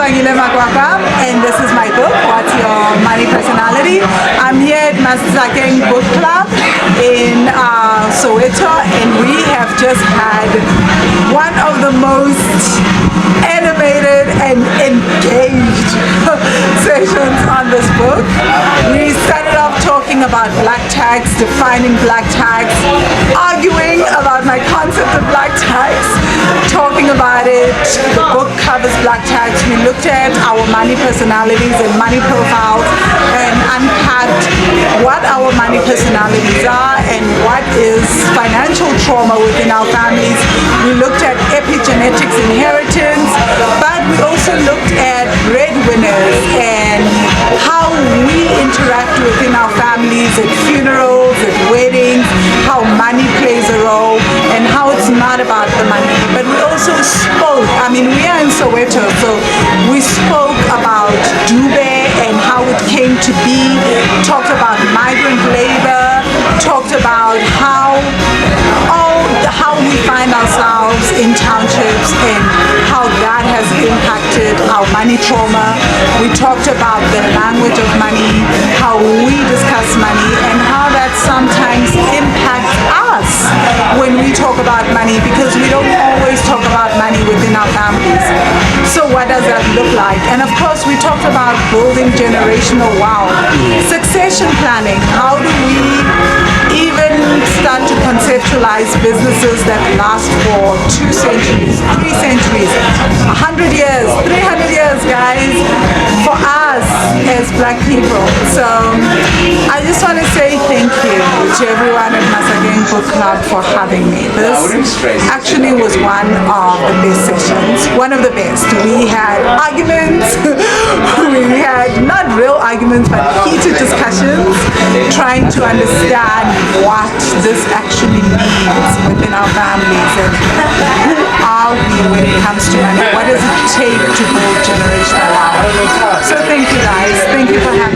and this is my book, What's Your Money Personality? I'm here at Masakeng Book Club in Soweto, and we have just had one of the most animated and engaged sessions on this book. We started off talking about black tax, defining black tax, arguing about my concept of black tax, talking about it. The book covers black tax. We looked at our money personalities and money profiles and unpacked what our money personalities are and what is financial trauma within our families. We looked at epigenetics, inheritance, but we also looked at breadwinners and how we interact within our families at funerals, at weddings, how money plays a role, and how it's not about the money. But we also spoke, we are in Soweto, so we spoke about Dube and how it came to be, talked about migrant labor, talked about how we find ourselves in townships and how that has impacted our money trauma. We talked about the language of money, how we discuss money, and how that sometimes impacts us when we talk about money, because we don't always talk about money within our families. So what does that look like? And of course we talked about building generational wealth, succession planning. How do we even start to conceptualize businesses that last for 2 centuries, 3 centuries, 100 years, 300 years, guys, for us as black people. So I just want to say thank you to everyone at Masakeng Book Club for having me. This actually was one of the best sessions, one of the best. We had arguments, we had not real arguments, but heated discussions, trying to understand what this actually means within our families and who are we when it comes to money. What does it take to build generational wealth? So thank you guys. Thank you for having me.